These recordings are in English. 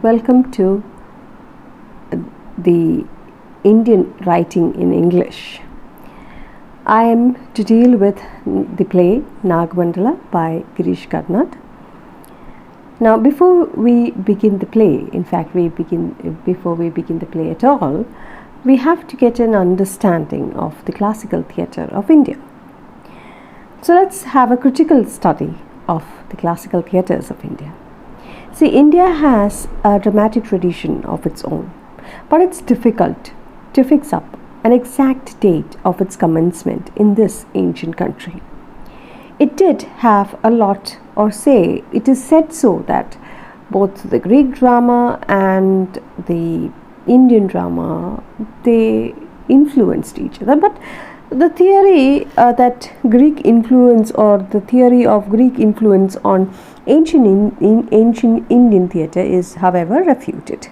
welcome to the Indian writing in English. I am to deal with the play Nagmandala by Girish Karnad. Now, before we begin the play, before we begin the play at all, we have to get an understanding of the classical theatre of India. So let's have a critical study of the classical theatres of India. See, India has a dramatic tradition of its own, but it's difficult to fix up an exact date of its commencement in this ancient country. It did have a lot, it is said so that both the Greek drama and the Indian drama, they influenced each other, but the theory that Greek influence, or the theory of Greek influence on ancient Indian theatre, is however refuted.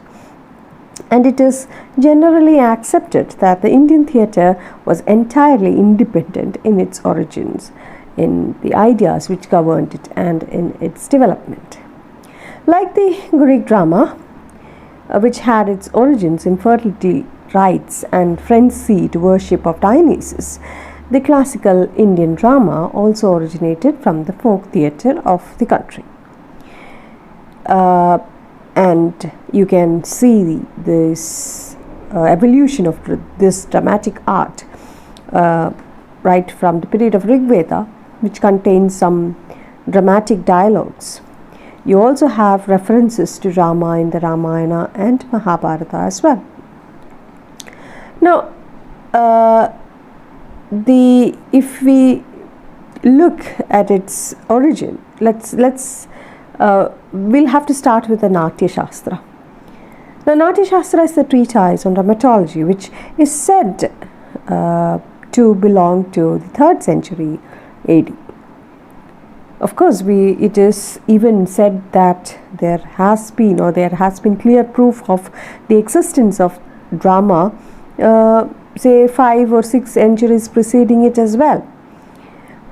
And it is generally accepted that the Indian theatre was entirely independent in its origins, in the ideas which governed it, and in its development. Like the Greek drama, which had its origins in fertility rites and frenzied worship of Dionysus, the classical Indian drama also originated from the folk theatre of the country. And you can see this evolution of this dramatic art right from the period of Rig Veda, which contains some dramatic dialogues. You also have references to Rama in the Ramayana and Mahabharata as well. Now, if we look at its origin, we'll have to start with the Natya Shastra. Now, Natya Shastra is the treatise on dramaturgy, which is said to belong to the 3rd century AD. Of course, it is even said that there has been clear proof of the existence of drama, say 5 or 6 centuries preceding it as well.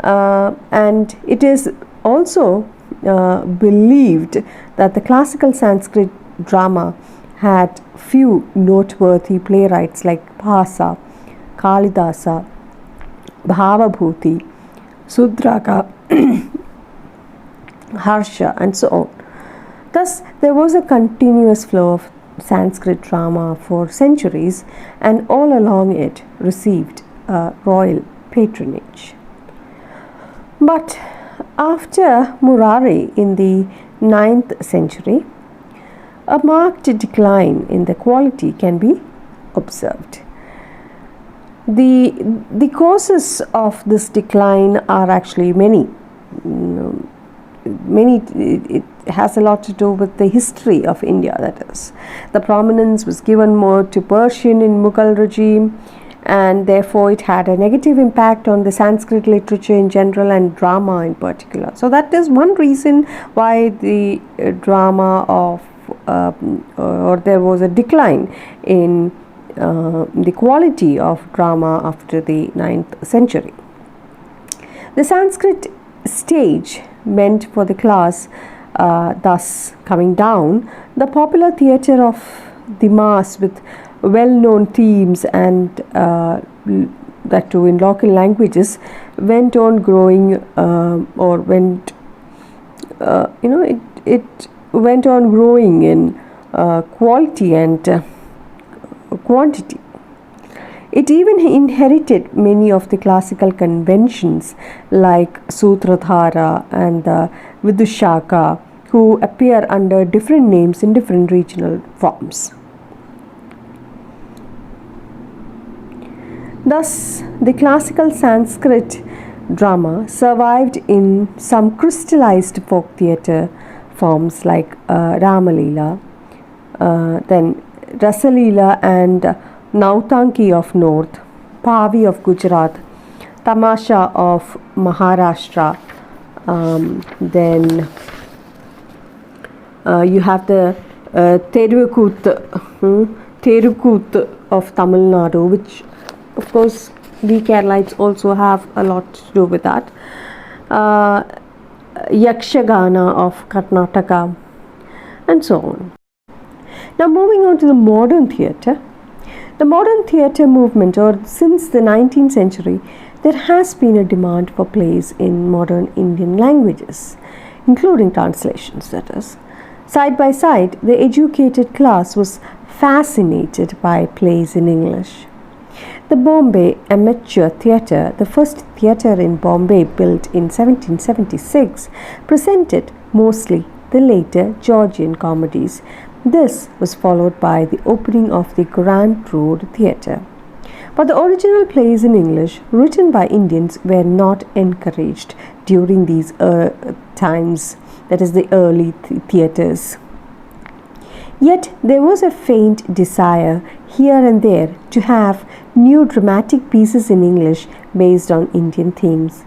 And it is also believed that the classical Sanskrit drama had few noteworthy playwrights like Bhasa, Kalidasa, Bhavabhuti, Sudraka, Harsha, and so on. Thus, there was a continuous flow of Sanskrit drama for centuries, and all along it received royal patronage. But after Murari in the 9th century, a marked decline in the quality can be observed. The causes of this decline are actually many. It has a lot to do with the history of India, that is. The prominence was given more to Persian in Mughal regime, and therefore it had a negative impact on the Sanskrit literature in general and drama in particular. So that is one reason why the drama or there was a decline in the quality of drama after the 9th century. The Sanskrit stage meant for the class thus coming down, the popular theatre of the mass with well-known themes and that too in local languages went on growing it went on growing in quality and quantity. It even inherited many of the classical conventions like Sutradhara and Vidushaka, who appear under different names in different regional forms. Thus, the classical Sanskrit drama survived in some crystallized folk theatre forms like Ramalila, then Rasalila and Nautanki of North, Pavi of Gujarat, Tamasha of Maharashtra, then you have the Terukut of Tamil Nadu, which of course we Keralites also have a lot to do with that. Yakshagana of Karnataka, and so on. Now moving on to the modern theatre. The modern theatre movement, or since the 19th century, there has been a demand for plays in modern Indian languages, including translations, that is. Side by side, the educated class was fascinated by plays in English. The Bombay Amateur Theatre, the first theatre in Bombay built in 1776, presented mostly the later Georgian comedies. This was followed by the opening of the Grand Road Theatre. But the original plays in English written by Indians were not encouraged during these times, that is, the early theatres. Yet there was a faint desire here and there to have new dramatic pieces in English based on Indian themes.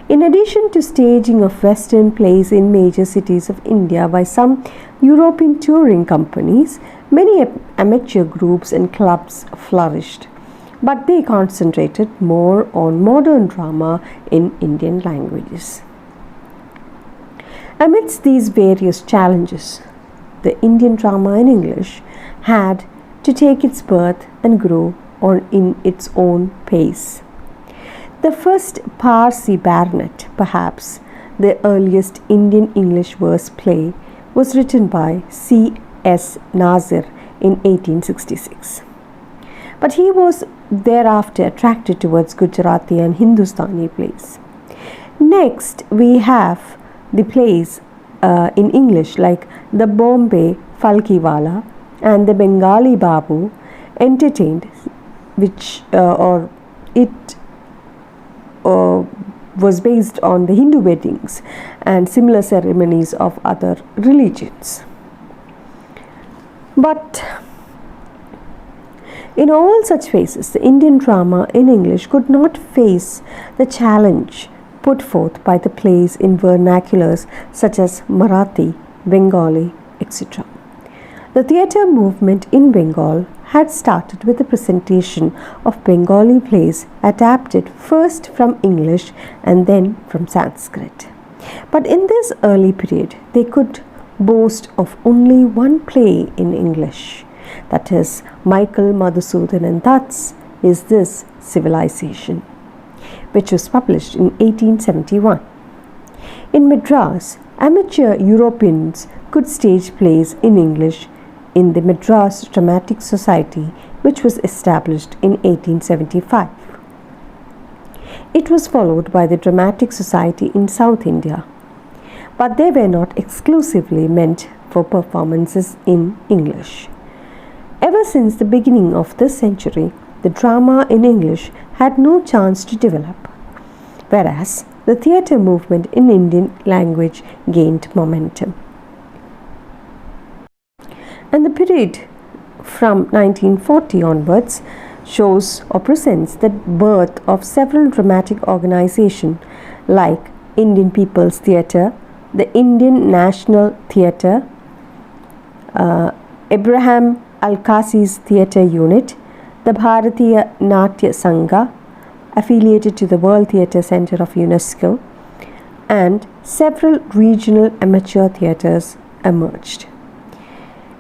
In addition to staging of Western plays in major cities of India by some European touring companies, many amateur groups and clubs flourished, but they concentrated more on modern drama in Indian languages. Amidst these various challenges, the Indian drama in English had to take its birth and grow in its own pace. The first Parsi Baronet, perhaps the earliest Indian English verse play, was written by C.S. Nazir in 1866. But he was thereafter attracted towards Gujarati and Hindustani plays. Next, we have the plays in English like the Bombay Falkiwala and the Bengali Babu entertained, which was based on the Hindu weddings and similar ceremonies of other religions. But in all such phases, the Indian drama in English could not face the challenge put forth by the plays in vernaculars such as Marathi, Bengali, etc. The theatre movement in Bengal had started with the presentation of Bengali plays adapted first from English and then from Sanskrit. But in this early period, they could boast of only one play in English, that is, Michael Madhusudanan Dutt's Is This Civilization, which was published in 1871. In Madras, amateur Europeans could stage plays in English in the Madras Dramatic Society, which was established in 1875. It was followed by the Dramatic Society in South India, but they were not exclusively meant for performances in English. Ever since the beginning of this century, the drama in English had no chance to develop, whereas the theatre movement in Indian language gained momentum. And the period from 1940 onwards shows or presents the birth of several dramatic organizations like Indian People's Theatre, the Indian National Theatre, Abraham Al-Qasi's Theatre Unit, the Bharatiya Natya Sangha, affiliated to the World Theatre Center of UNESCO, and several regional amateur theatres emerged.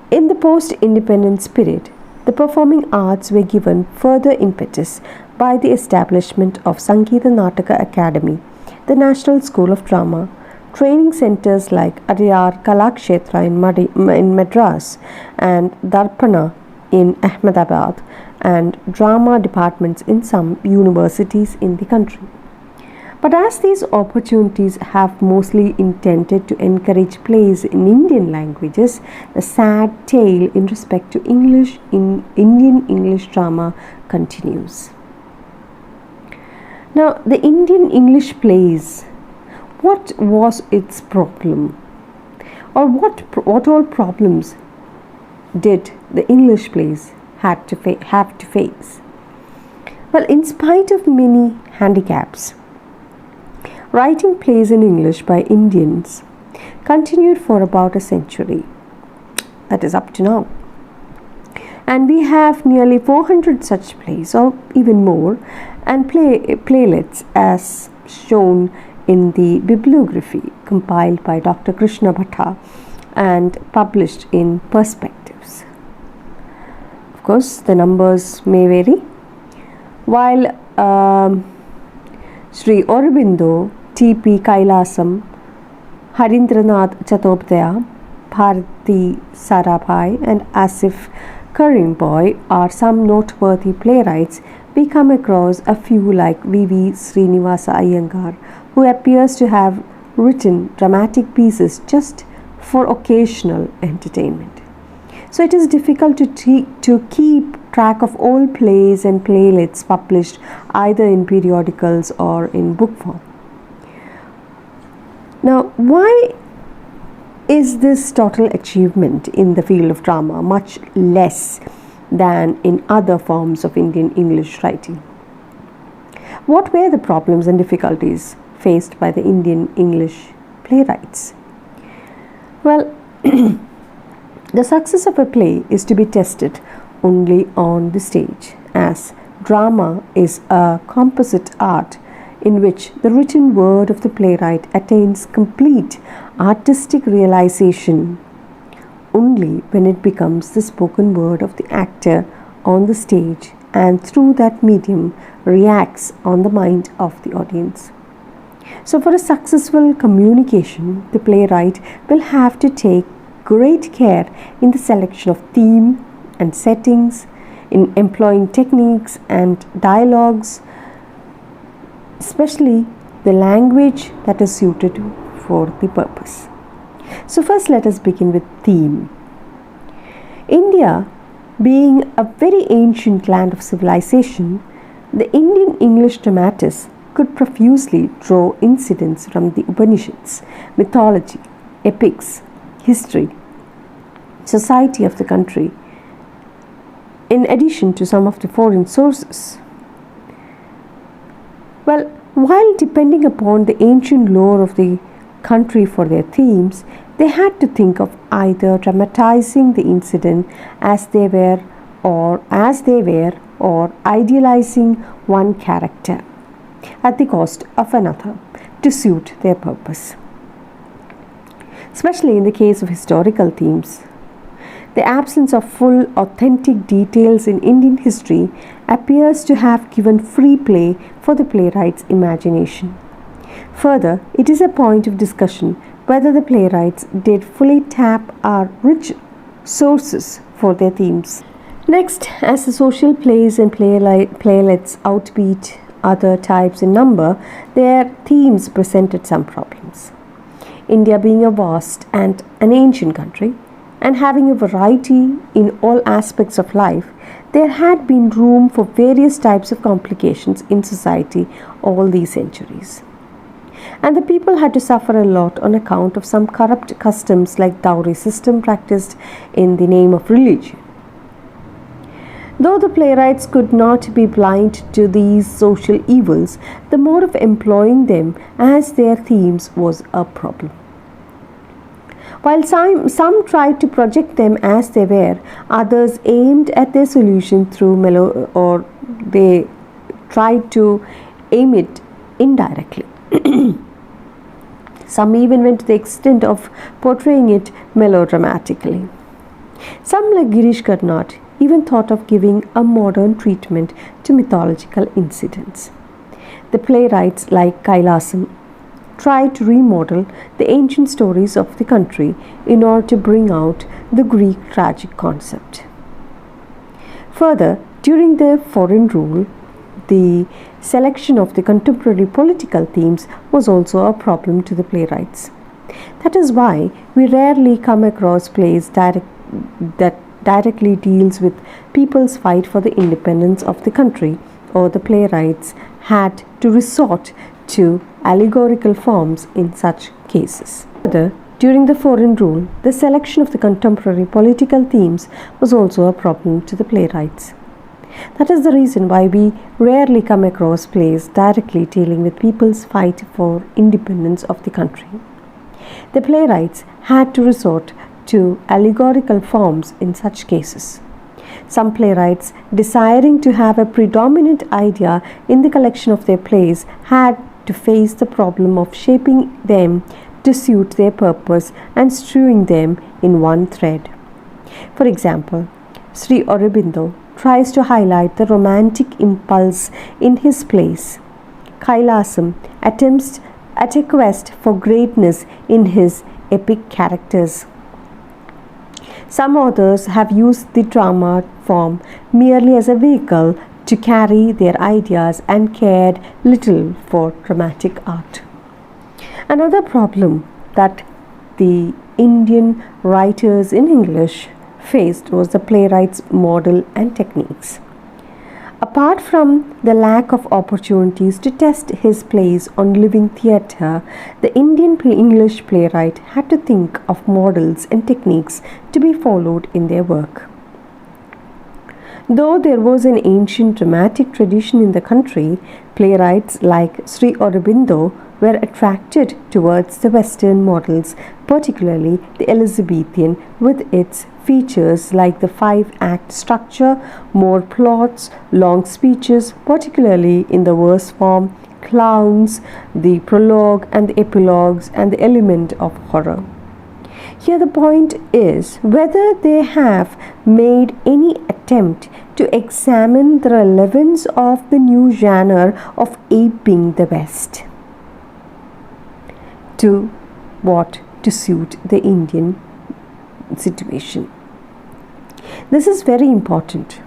In the post-independence period, the performing arts were given further impetus by the establishment of Sangeeta Nataka Academy, the National School of Drama, training centers like Adyar Kalakshetra in Madras and Darpana in Ahmedabad, and drama departments in some universities in the country. But as these opportunities have mostly intended to encourage plays in Indian languages, the sad tale in respect to English in Indian English drama continues. Now, the Indian English plays, what was its problem? Or what all problems did the English plays have to face? Well, in spite of many handicaps, writing plays in English by Indians continued for about a century, that is up to now. And we have nearly 400 such plays or even more, and playlets as shown in the bibliography compiled by Dr. Krishna Bhatta and published in Perspectives. course, the numbers may vary. While Sri Aurobindo, T.P. Kailasam, Harindranath Chattopadhyaya, Bharati Sarabhai and Asif Karimboy are some noteworthy playwrights, we come across a few like V.V. Srinivasa Iyengar, who appears to have written dramatic pieces just for occasional entertainment. So it is difficult to keep track of all plays and playlets published either in periodicals or in book form. Now, why is this total achievement in the field of drama much less than in other forms of Indian English writing? What were the problems and difficulties faced by the Indian English playwrights? Well, the success of a play is to be tested only on the stage, as drama is a composite art in which the written word of the playwright attains complete artistic realization only when it becomes the spoken word of the actor on the stage and through that medium reacts on the mind of the audience. So for a successful communication, the playwright will have to take great care in the selection of theme and settings, in employing techniques and dialogues, especially the language that is suited for the purpose. So first let us begin with theme. India being a very ancient land of civilization, the Indian English dramatists could profusely draw incidents from the Upanishads, mythology, epics, history, society of the country, in addition to some of the foreign sources. Well, while depending upon the ancient lore of the country for their themes, they had to think of either dramatizing the incident as they were or idealizing one character at the cost of another to suit their purpose. Especially in the case of historical themes, the absence of full authentic details in Indian history appears to have given free play for the playwright's imagination. Further, it is a point of discussion whether the playwrights did fully tap our rich sources for their themes. Next, as the social plays and playlets outbeat other types in number, their themes presented some problems. India being a vast and an ancient country, and having a variety in all aspects of life, there had been room for various types of complications in society all these centuries. And the people had to suffer a lot on account of some corrupt customs like dowry system practiced in the name of religion. Though the playwrights could not be blind to these social evils, the mode of employing them as their themes was a problem. While some tried to project them as they were, others aimed at their solution through or they tried to aim it indirectly. Some even went to the extent of portraying it melodramatically. Some, like Girish Karnad, even thought of giving a modern treatment to mythological incidents. The playwrights like Kailasam tried to remodel the ancient stories of the country in order to bring out the Greek tragic concept. Further, during the foreign rule, the selection of the contemporary political themes was also a problem to the playwrights. That is why we rarely come across plays that directly deals with people's fight for the independence of the country, or the playwrights had to resort to allegorical forms in such cases. Further, during the foreign rule, the selection of the contemporary political themes was also a problem to the playwrights. That is the reason why we rarely come across plays directly dealing with people's fight for independence of the country. The playwrights had to resort to allegorical forms in such cases. Some playwrights, desiring to have a predominant idea in the collection of their plays, had to face the problem of shaping them to suit their purpose and sewing them in one thread. For example, Sri Aurobindo tries to highlight the romantic impulse in his plays. Kailasam attempts at a quest for greatness in his epic characters. Some authors have used the drama form merely as a vehicle to carry their ideas and cared little for dramatic art. Another problem that the Indian writers in English faced was the playwright's model and techniques. Apart from the lack of opportunities to test his plays on living theatre, the Indian English playwright had to think of models and techniques to be followed in their work. Though there was an ancient dramatic tradition in the country, playwrights like Sri Aurobindo were attracted towards the Western models, particularly the Elizabethan, with its features like the 5-act structure, more plots, long speeches, particularly in the verse form, clowns, the prologue and the epilogues, and the element of horror. Here the point is whether they have made any attempt to examine the relevance of the new genre of aping the West to suit the Indian situation. This is very important,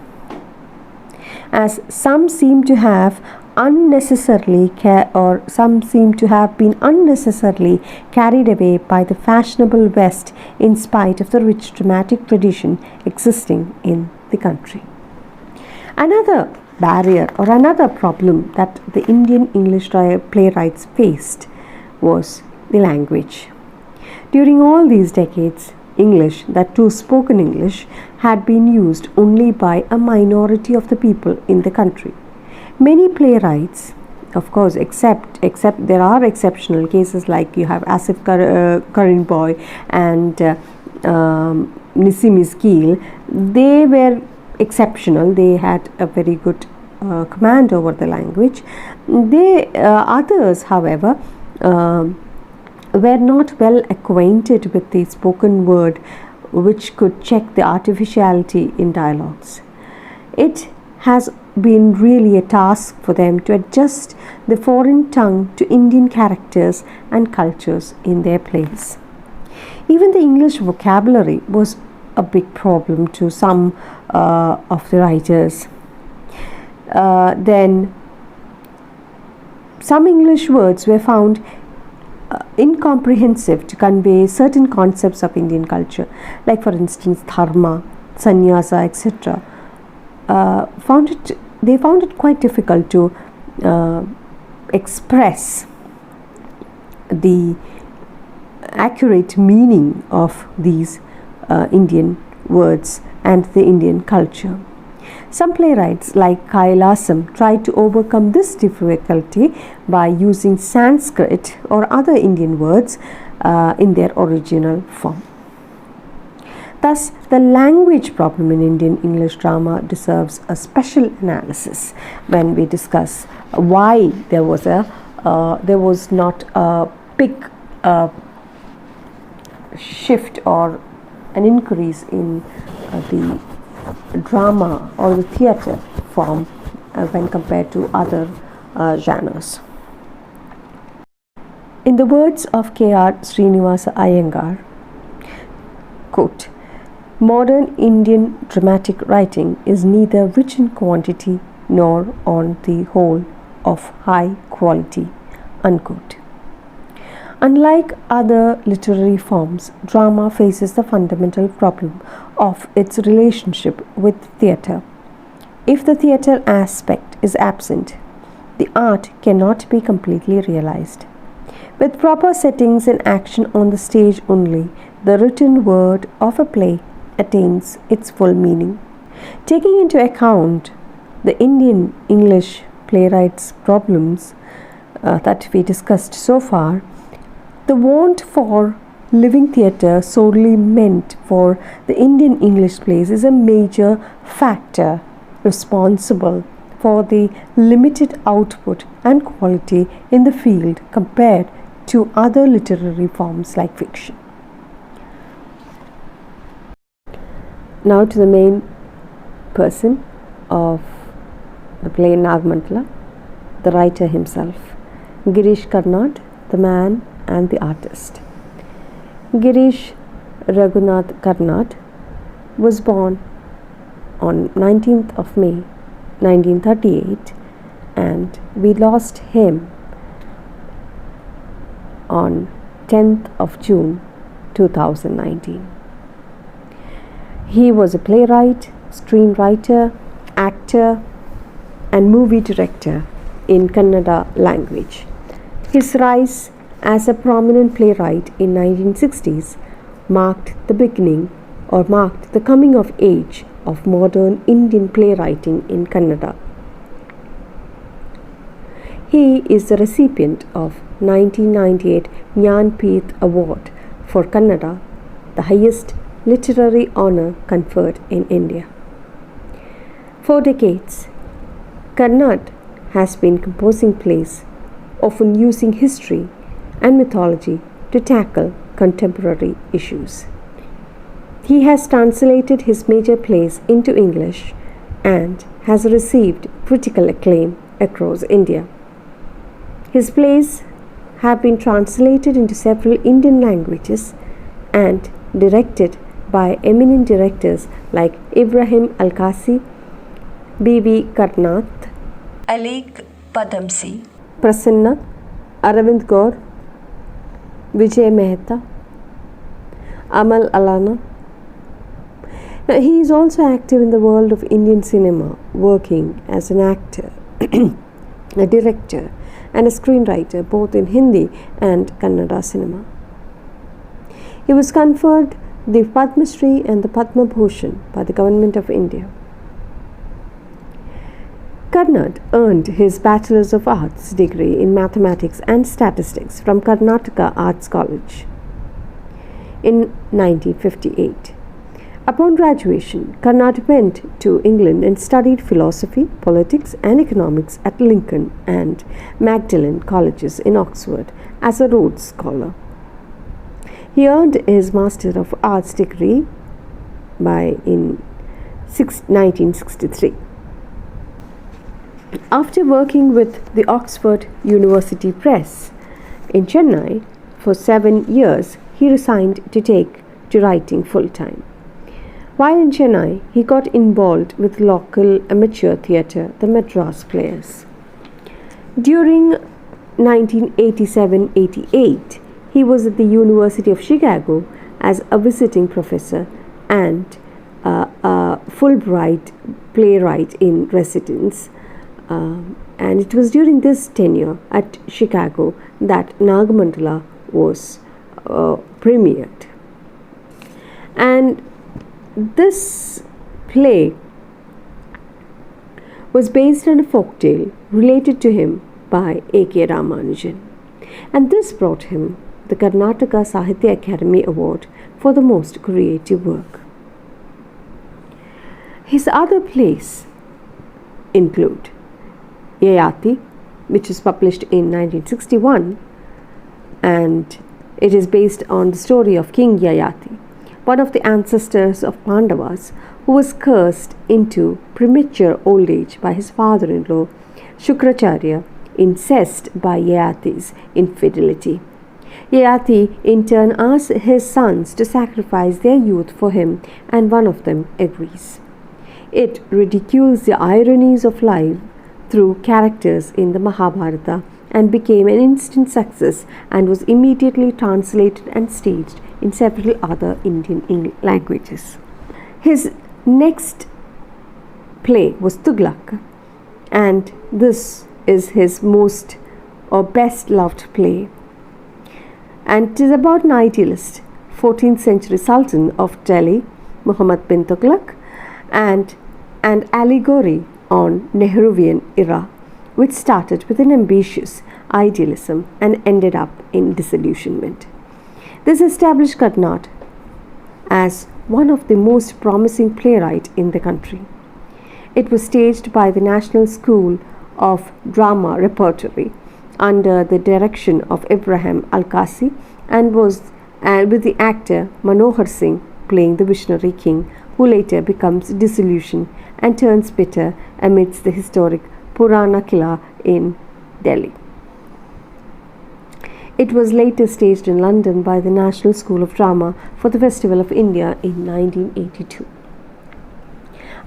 as some seem to have been unnecessarily carried away by the fashionable West in spite of the rich dramatic tradition existing in the country. Another barrier or another problem that the Indian English playwrights faced was the language. During all these decades, English, that too spoken English, had been used only by a minority of the people in the country. Many playwrights, of course, except there are exceptional cases like you have Asif Karim Boy and Nissim Iskeel, they were exceptional. They had a very good command over the language. Others, however, were not well acquainted with the spoken word, which could check the artificiality in dialogues. It has been really a task for them to adjust the foreign tongue to Indian characters and cultures in their plays. Even the English vocabulary was a big problem to some of the writers. Then some English words were found incomprehensive to convey certain concepts of Indian culture, like for instance dharma, sannyasa, etc. They found it quite difficult to express the accurate meaning of these Indian words and the Indian culture. Some playwrights like Kailasam tried to overcome this difficulty by using Sanskrit or other Indian words in their original form. Thus, the language problem in Indian English drama deserves a special analysis when we discuss why there was not a big shift or an increase in the drama or the theatre form when compared to other genres. In the words of K.R. Srinivasa Iyengar, quote, "Modern Indian dramatic writing is neither rich in quantity nor on the whole of high quality," unquote. Unlike other literary forms, drama faces the fundamental problem of its relationship with theatre. If the theatre aspect is absent, the art cannot be completely realized. With proper settings and action on the stage only, the written word of a play attains its full meaning. Taking into account the Indian English playwrights' problems that we discussed so far, the want for living theatre solely meant for the Indian English plays is a major factor responsible for the limited output and quality in the field compared to other literary forms like fiction. Now to the main person of the play Nagmandala, the writer himself, Girish Karnad, the man and the artist. Girish Raghunath Karnad was born on 19th of May 1938, and we lost him on 10th of June 2019. He was a playwright, screenwriter, actor and movie director in Kannada language. His rise as a prominent playwright in 1960s marked the coming of age of modern Indian playwriting in Kannada. He is the recipient of 1998 Jnanpith Award for Kannada, the highest literary honor conferred in India. For decades, Karnad has been composing plays, often using history and mythology to tackle contemporary issues. He has translated his major plays into English and has received critical acclaim across India. His plays have been translated into several Indian languages and directed by eminent directors like Ibrahim Alkasi, B.V. Karnath, Alik Padamsi, Prasanna, Aravind Gaur, Vijay Mehta, Amal Alana. Now, he is also active in the world of Indian cinema, working as an actor, a director and a screenwriter both in Hindi and Kannada cinema. He was conferred the Padma Shri and the Padma Bhushan by the Government of India. Karnad earned his Bachelor's of Arts degree in Mathematics and Statistics from Karnataka Arts College in 1958. Upon graduation, Karnad went to England and studied philosophy, politics and economics at Lincoln and Magdalen Colleges in Oxford as a Rhodes Scholar. He earned his Master of Arts degree in 1963. After working with the Oxford University Press in Chennai for 7 years, he resigned to take to writing full-time. While in Chennai, he got involved with local amateur theatre, the Madras Players. During 1987-88, he was at the University of Chicago as a visiting professor and a Fulbright playwright in residence. And it was during this tenure at Chicago that Nagmandala was premiered. And this play was based on a folktale related to him by A.K. Ramanujan, and this brought him the Karnataka Sahitya Academy Award for the most creative work. His other plays include Yayati, which was published in 1961, and it is based on the story of King Yayati, one of the ancestors of Pandavas who was cursed into premature old age by his father-in-law Shukracharya, incensed by Yayati's infidelity. Yayati in turn asks his sons to sacrifice their youth for him, and one of them agrees. It ridicules the ironies of life through characters in the Mahabharata and became an instant success and was immediately translated and staged in several other Indian languages. His next play was Tughlaq, and this is his most or best loved play. And it is about an idealist, 14th century Sultan of Delhi, Muhammad bin Tughlaq, and an allegory on Nehruvian era, which started with an ambitious idealism and ended up in disillusionment. This established Karnad as one of the most promising playwrights in the country. It was staged by the National School of Drama Repertory under the direction of Ibrahim Alkasi and was with the actor Manohar Singh playing the visionary king, who later becomes disillusioned and turns bitter amidst the historic Purana Killa in Delhi. It was later staged in London by the National School of Drama for the Festival of India in 1982.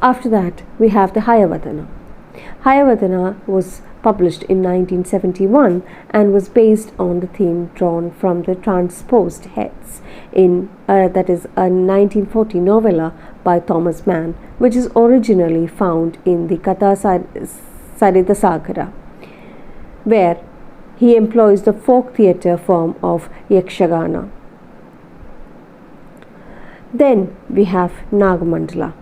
After that, we have the Hayavadana. Hayavadana was published in 1971 and was based on the theme drawn from the Transposed Heads that is a 1940 novella by Thomas Mann, which is originally found in the Katha Sarita Sagara, where he employs the folk theatre form of Yakshagana. Then we have Nagamandala.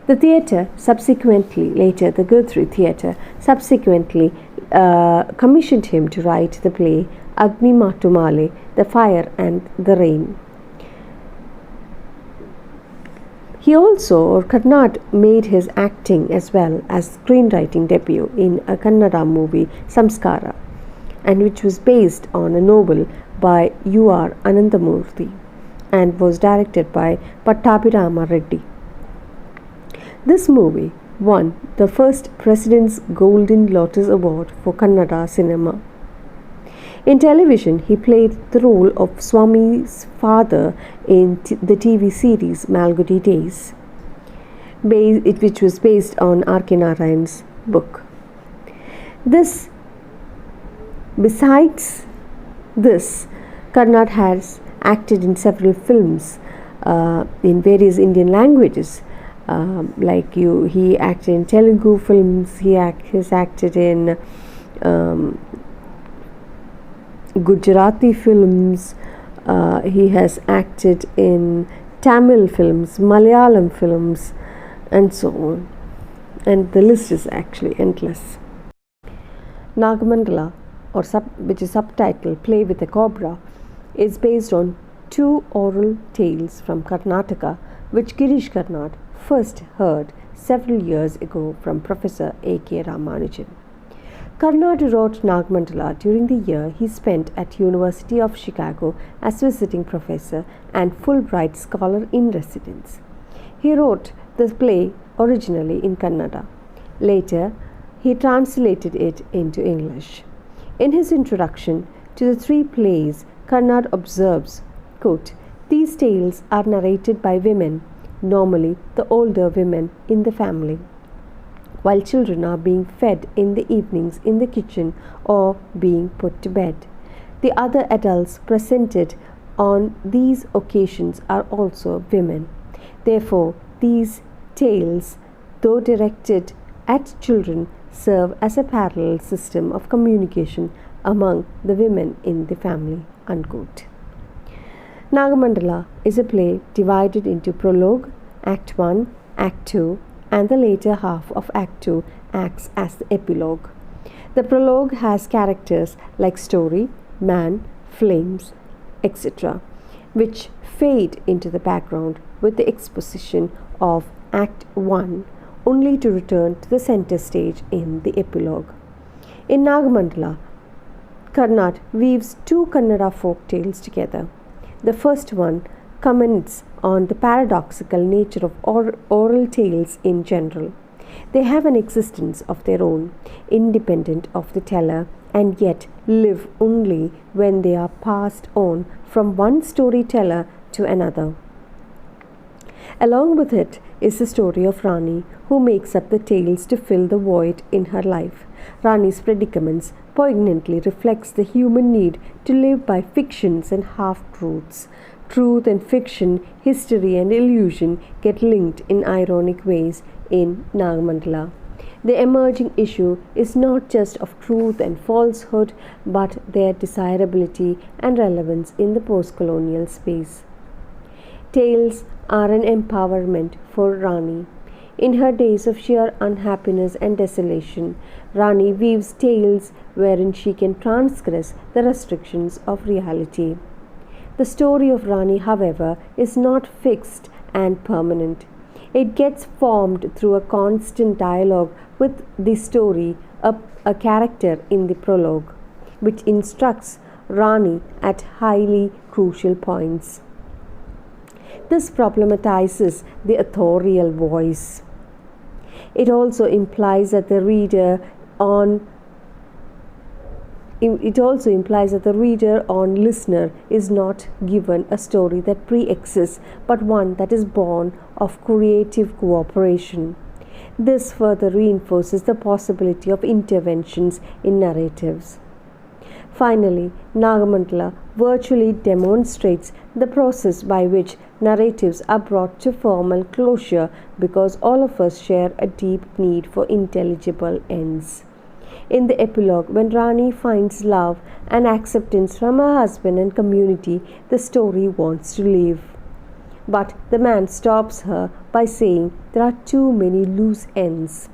The theatre later the Guthrie Theatre, subsequently commissioned him to write the play Agni Matumale, The Fire and the Rain. Karnad made his acting as well as screenwriting debut in a Kannada movie Samskara, and which was based on a novel by U.R. Anandamurthy and was directed by Pattabhirama Reddy. This movie won the first President's Golden Lotus Award for Kannada cinema. In television, he played the role of Swami's father in the TV series Malgudi Days, which was based on R.K. Narayan's book. Besides this, Karnad has acted in several films in various Indian languages. He acted in Telugu films, he has acted in Gujarati films, he has acted in Tamil films, Malayalam films, and so on. And the list is actually endless. Nagamandala, which is subtitled Play with a Cobra, is based on two oral tales from Karnataka, which Girish Karnad first heard several years ago from Professor A.K. Ramanujan. Karnad wrote Nagamandala during the year he spent at University of Chicago as visiting professor and Fulbright scholar in residence. He wrote the play originally in Kannada. Later, he translated it into English. In his introduction to the three plays, Karnad observes, quote, "These tales are narrated by women, normally the older women in the family, while children are being fed in the evenings in the kitchen or being put to bed. The other adults presented on these occasions are also women. Therefore, these tales, though directed at children, serve as a parallel system of communication among the women in the family." Unquote. Nagamandala is a play divided into prologue, Act 1, Act 2, and the later half of Act 2 acts as the epilogue. The prologue has characters like story, man, flames, etc., which fade into the background with the exposition of Act 1, only to return to the center stage in the epilogue. In Nagamandala, Karnad weaves two Kannada folk tales together. The first one comments on the paradoxical nature of oral tales in general. They have an existence of their own, independent of the teller, and yet live only when they are passed on from one storyteller to another. Along with it is the story of Rani, who makes up the tales to fill the void in her life. Rani's predicaments poignantly reflects the human need to live by fictions and half-truths. Truth and fiction, history and illusion get linked in ironic ways in Nagamandala. The emerging issue is not just of truth and falsehood, but their desirability and relevance in the post-colonial space. Tales are an empowerment for Rani. In her days of sheer unhappiness and desolation, Rani weaves tales wherein she can transgress the restrictions of reality. The story of Rani, however, is not fixed and permanent. It gets formed through a constant dialogue with the story, a character in the prologue, which instructs Rani at highly crucial points. This problematizes the authorial voice. It also implies that the reader on listener is not given a story that pre-exists, but one that is born of creative cooperation. This further reinforces the possibility of interventions in narratives. Finally, Nagamandala virtually demonstrates the process by which narratives are brought to formal closure, because all of us share a deep need for intelligible ends. In the epilogue, when Rani finds love and acceptance from her husband and community, the story wants to leave. But the man stops her by saying there are too many loose ends.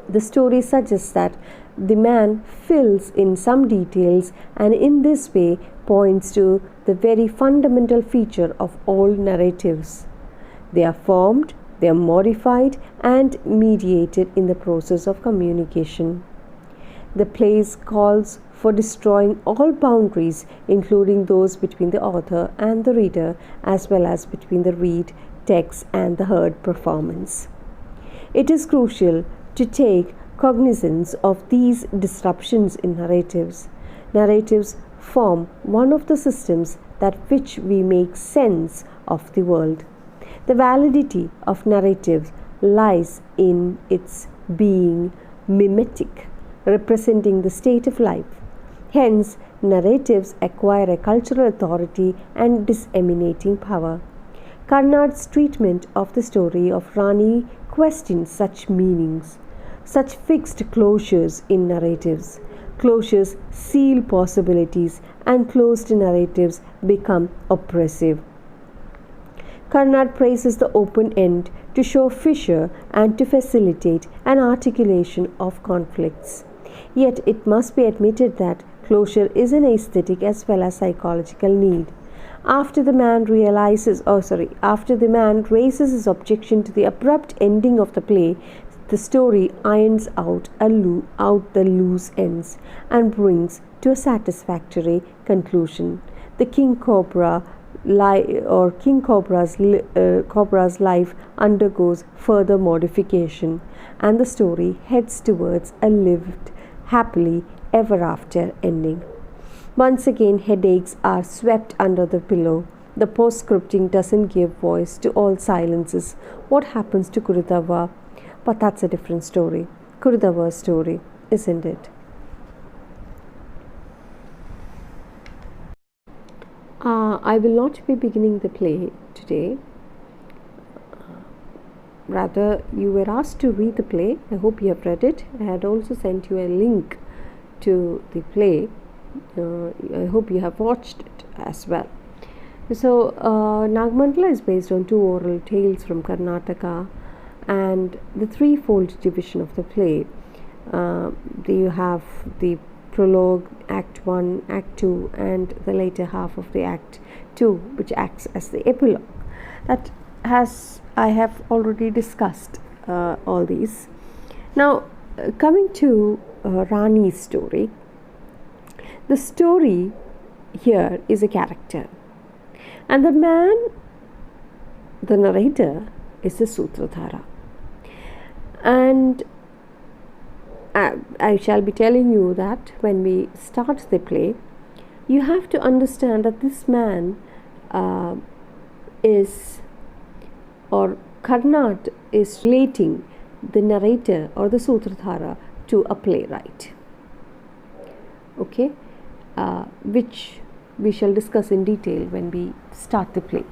The story suggests that the man fills in some details, and in this way points to the very fundamental feature of all narratives. They are formed, they are modified, and mediated in the process of communication. The play calls for destroying all boundaries, including those between the author and the reader, as well as between the read text and the heard performance. It is crucial to take cognizance of these disruptions in narratives. Narratives form one of the systems that which we make sense of the world. The validity of narratives lies in its being mimetic, representing the state of life. Hence, narratives acquire a cultural authority and disseminating power. Karnad's treatment of the story of Rani questions such meanings, such fixed closures in narratives. Closures seal possibilities, and closed narratives become oppressive. Karnad praises the open end to show fissure and to facilitate an articulation of conflicts. Yet it must be admitted that closure is an aesthetic as well as psychological need. After the man raises his objection to the abrupt ending of the play, the story irons out the loose ends and brings to a satisfactory conclusion. The Cobra's life undergoes further modification, and the story heads towards a lived happily ever after ending. Once again, headaches are swept under the pillow. The postscripting doesn't give voice to all silences. What happens to Kurudava? But that's a different story. Kurudava's story, isn't it? I will not be beginning the play today. Rather, you were asked to read the play. I hope you have read it. I had also sent you a link to the play. I hope you have watched it as well. So, Nagamandala is based on two oral tales from Karnataka, and the threefold division of the play. You have the prologue, Act 1, Act 2, and the later half of the Act 2, which acts as the epilogue. I have already discussed all these. Now, coming to Rani's story, the story here is a character, and the narrator, is the Sutradhara. And I shall be telling you that when we start the play, you have to understand that this man Karnad is relating the narrator or the Sutradhara to a playwright. Okay, which we shall discuss in detail when we start the play.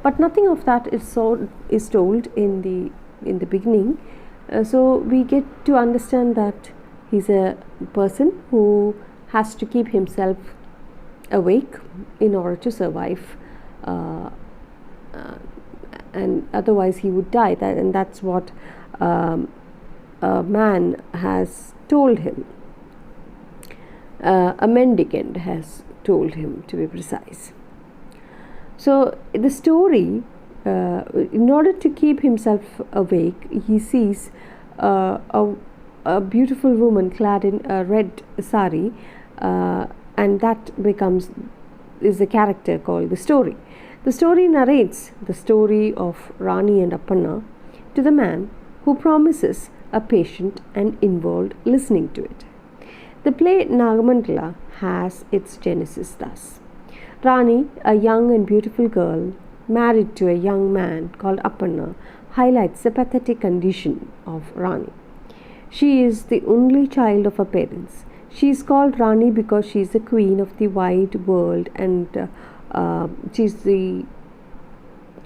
But nothing of that is told in the beginning. So we get to understand that he's a person who has to keep himself awake in order to survive, and otherwise he would die. And that's what a man has told him. A mendicant has told him, to be precise. So the story, in order to keep himself awake, he sees a beautiful woman clad in a red sari, and that is a character called the story. The story narrates the story of Rani and Appanna to the man who promises a patient and involved listening to it. The play Nagamandala has its genesis thus. Rani, a young and beautiful girl married to a young man called Appanna, highlights the pathetic condition of Rani. She is the only child of her parents. She is called Rani because she is the queen of the wide world, and she is the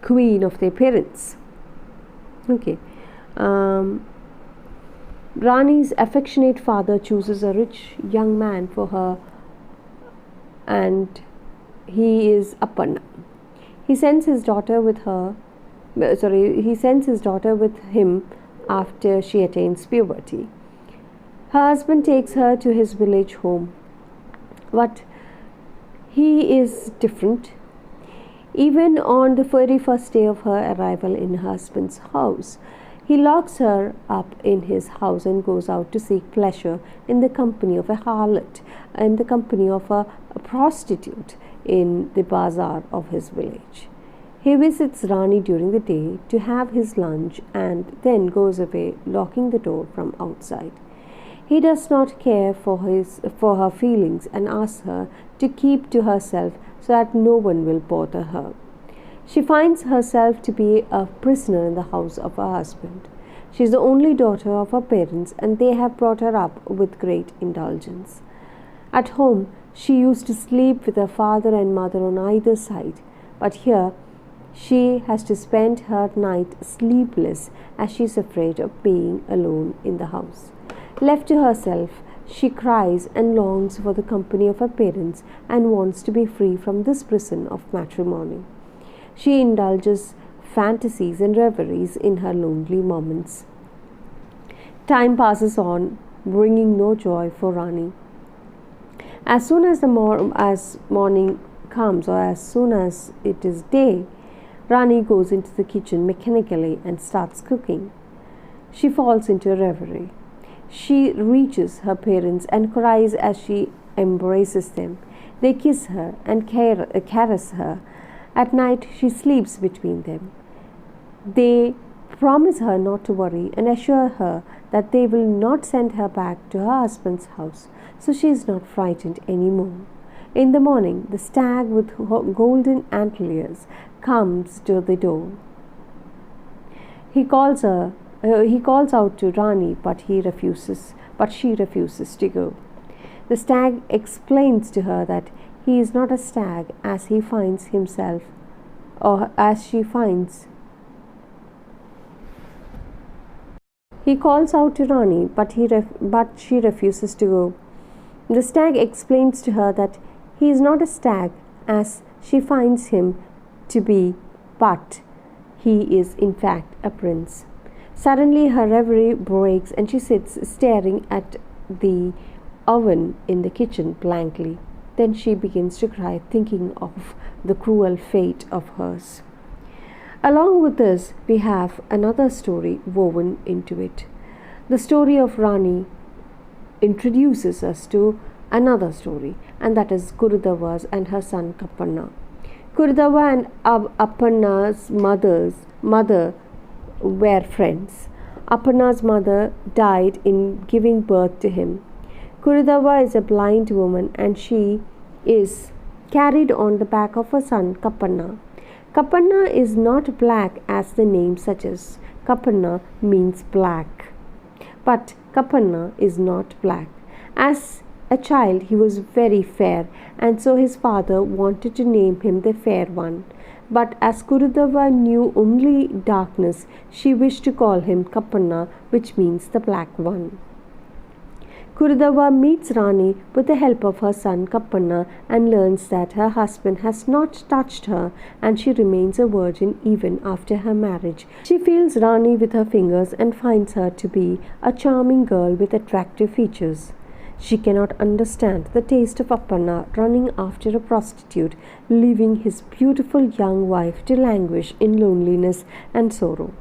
queen of their parents. Okay. Rani's affectionate father chooses a rich young man for her, and he is Appanna. He sends his daughter with him after she attains puberty. Her husband takes her to his village home, but he is different. Even on the very first day of her arrival in her husband's house, he locks her up in his house and goes out to seek pleasure in the company of a harlot, in the company of a prostitute in the bazaar of his village. He visits Rani during the day to have his lunch and then goes away, locking the door from outside. He does not care for her feelings and asks her to keep to herself so that no one will bother her. She finds herself to be a prisoner in the house of her husband. She is the only daughter of her parents, and they have brought her up with great indulgence. At home, she used to sleep with her father and mother on either side, but here she has to spend her night sleepless as she is afraid of being alone in the house. Left to herself, she cries and longs for the company of her parents and wants to be free from this prison of matrimony. She indulges fantasies and reveries in her lonely moments. Time passes on, bringing no joy for Rani. As soon as morning comes, or as soon as it is day, Rani goes into the kitchen mechanically and starts cooking. She falls into a reverie. She reaches her parents and cries as she embraces them. They kiss her and caress her. At night, she sleeps between them. They promise her not to worry and assure her that they will not send her back to her husband's house, so she is not frightened anymore. In the morning, the stag with golden antlers comes to the door. He calls out to Rani, but she refuses to go. The stag explains to her that he is not a stag as he finds himself, or as she finds. He calls out to Rani, but she refuses to go. The stag explains to her that he is not a stag as she finds him to be, but he is in fact a prince. Suddenly her reverie breaks and she sits staring at the oven in the kitchen blankly. Then she begins to cry, thinking of the cruel fate of hers. Along with this, we have another story woven into it. The story of Rani introduces us to another story, and that is Kurudava's and her son Kappanna. Kurudava and Appanna's mother were friends. Appanna's mother died in giving birth to him. Kurudava is a blind woman, and she is carried on the back of her son Kappanna. Kappanna is not black as the name suggests. Kappanna means black. But Kappanna is not black. As a child, he was very fair, and so his father wanted to name him the Fair One. But as Kurudava knew only darkness, she wished to call him Kappanna, which means the Black One. Kurudava meets Rani with the help of her son Kappanna and learns that her husband has not touched her and she remains a virgin even after her marriage. She feels Rani with her fingers and finds her to be a charming girl with attractive features. She cannot understand the taste of Appanna running after a prostitute, leaving his beautiful young wife to languish in loneliness and sorrow.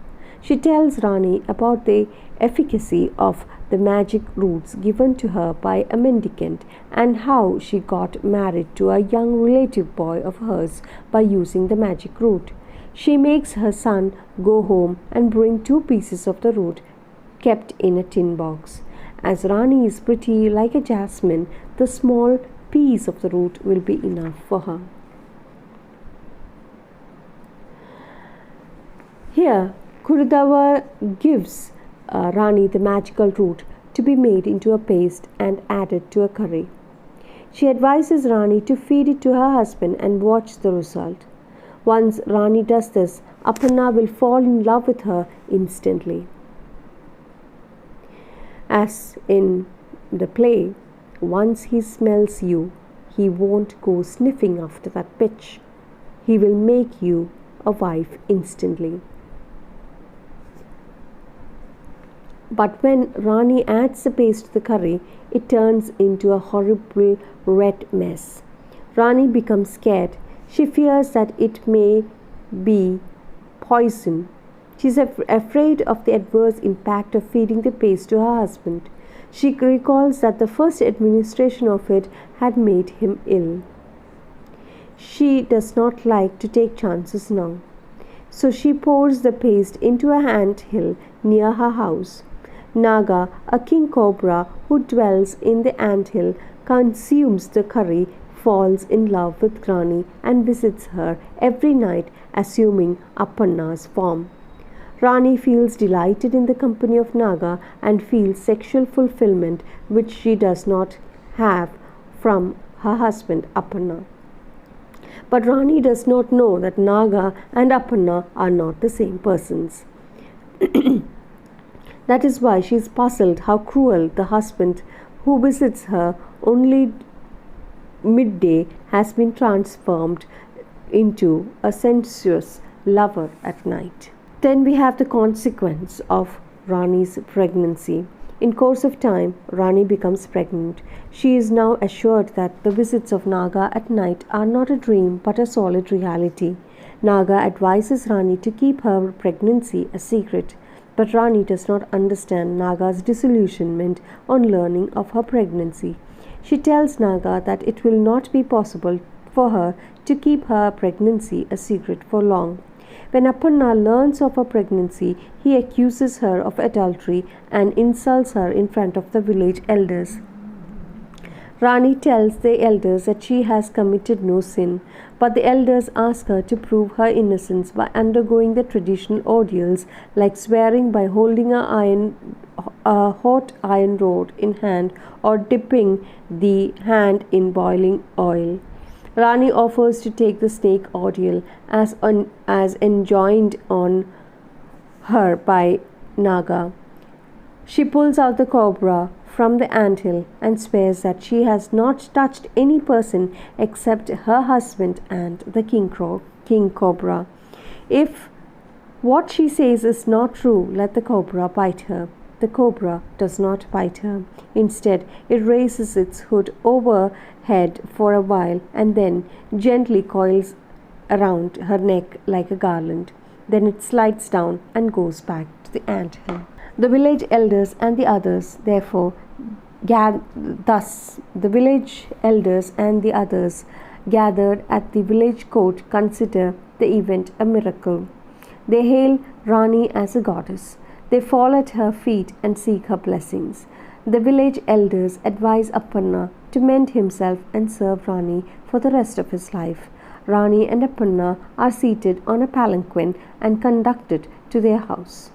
She tells Rani about the efficacy of the magic roots given to her by a mendicant and how she got married to a young relative boy of hers by using the magic root. She makes her son go home and bring 2 pieces of the root kept in a tin box. As Rani is pretty like a jasmine, the small piece of the root will be enough for her. Here, Kurudava gives Rani the magical root to be made into a paste and added to a curry. She advises Rani to feed it to her husband and watch the result. Once Rani does this, Aparna will fall in love with her instantly. As in the play, once he smells you, he won't go sniffing after that bitch. He will make you a wife instantly. But when Rani adds the paste to the curry, it turns into a horrible red mess. Rani becomes scared. She fears that it may be poison. She is afraid of the adverse impact of feeding the paste to her husband. She recalls that the first administration of it had made him ill. She does not like to take chances now. So she pours the paste into a ant hill near her house. Naga, a king cobra who dwells in the ant hill, consumes the curry, falls in love with Rani and visits her every night, assuming Aparna's form. Rani feels delighted in the company of Naga and feels sexual fulfillment which she does not have from her husband Aparna. But Rani does not know that Naga and Aparna are not the same persons. That is why she is puzzled how cruel the husband who visits her only midday has been transformed into a sensuous lover at night. Then we have the consequence of Rani's pregnancy. In course of time, Rani becomes pregnant. She is now assured that the visits of Naga at night are not a dream but a solid reality. Naga advises Rani to keep her pregnancy a secret, but Rani does not understand Naga's disillusionment on learning of her pregnancy. She tells Naga that it will not be possible for her to keep her pregnancy a secret for long. When Aparna learns of her pregnancy, he accuses her of adultery and insults her in front of the village elders. Rani tells the elders that she has committed no sin, but the elders ask her to prove her innocence by undergoing the traditional ordeals like swearing by holding a hot iron rod in hand or dipping the hand in boiling oil. Rani offers to take the snake ordeal as enjoined on her by Naga. She pulls out the cobra from the anthill and swears that she has not touched any person except her husband and the king cobra. If what she says is not true, let the cobra bite her. The cobra does not bite her. Instead, it raises its hood overhead for a while and then gently coils around her neck like a garland. Then it slides down and goes back to the anthill. The village elders and the others, therefore, gathered at the village court consider the event a miracle. They hail Rani as a goddess. They fall at her feet and seek her blessings. The village elders advise Aparna to mend himself and serve Rani for the rest of his life. Rani and Aparna are seated on a palanquin and conducted to their house.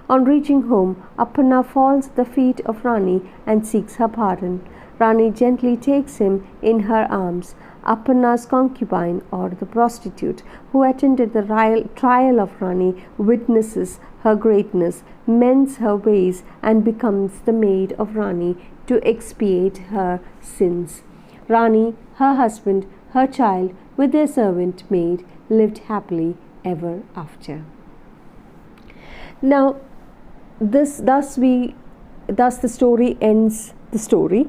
On reaching home, Aparna falls at the feet of Rani and seeks her pardon. Rani gently takes him in her arms. Aparna's concubine, or the prostitute, who attended the trial of Rani, witnesses her greatness, mends her ways, and becomes the maid of Rani to expiate her sins. Rani, her husband, her child, with their servant maid, lived happily ever after. Now, thus the story ends the story,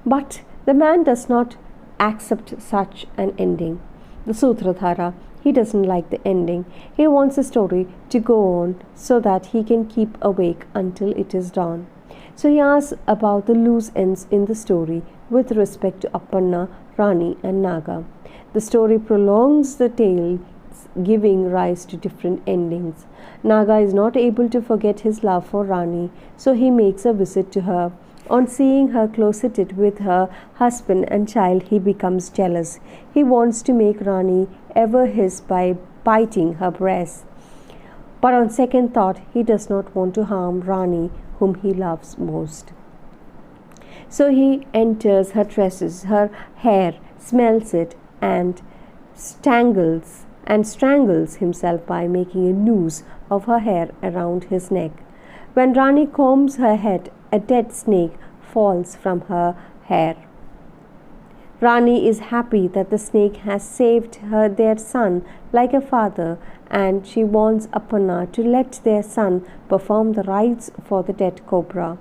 but the man does not accept such an ending. The Sutradhara, he doesn't like the ending. He wants the story to go on so that he can keep awake until it is dawn. So he asks about the loose ends in the story with respect to Aparna, Rani, and Naga. The story prolongs the tale, giving rise to different endings. Naga is not able to forget his love for Rani, so he makes a visit to her. On seeing her closeted with her husband and child, he becomes jealous. He wants to make Rani ever his by biting her breast. But on second thought, he does not want to harm Rani, whom he loves most. So he enters her tresses, her hair, smells it, and strangles himself by making a noose of her hair around his neck. When Rani combs her head, a dead snake falls from her hair. Rani is happy that the snake has saved their son like a father, and she wants Aparna to let their son perform the rites for the dead cobra.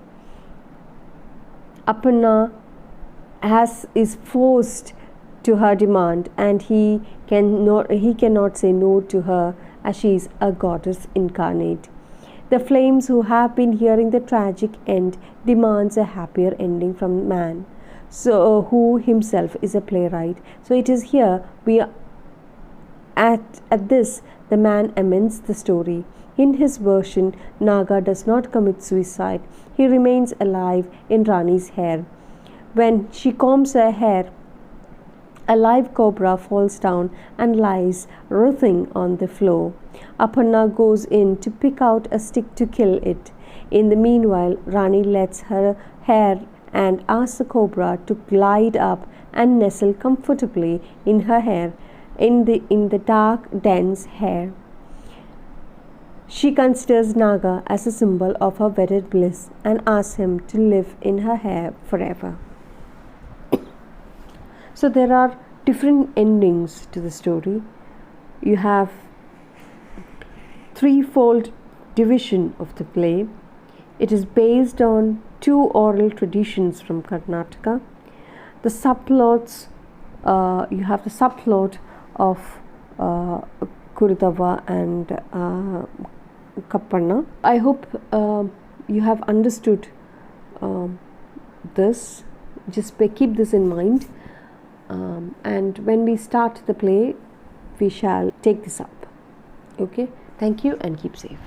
Aparna is forced to her demand, and he cannot say no to her, as she is a goddess incarnate. The flames, who have been hearing the tragic end, demands a happier ending from man, so who himself is a playwright. So it is here we are at this the man amends the story. In his version, Naga does not commit suicide. He remains alive in Rani's hair. When she combs her hair, a live cobra falls down and lies writhing on the floor. Aparna goes in to pick out a stick to kill it. In the meanwhile, Rani lets her hair and asks the cobra to glide up and nestle comfortably in her hair, in the dark, dense hair. She considers Naga as a symbol of her wedded bliss and asks him to live in her hair forever. So there are different endings to the story. You have threefold division of the play. It is based on two oral traditions from Karnataka. The subplots, you have the subplot of Kurudava and Kappanna. I hope you have understood this. Just keep this in mind. And when we start the play, we shall take this up. Okay, thank you and keep safe.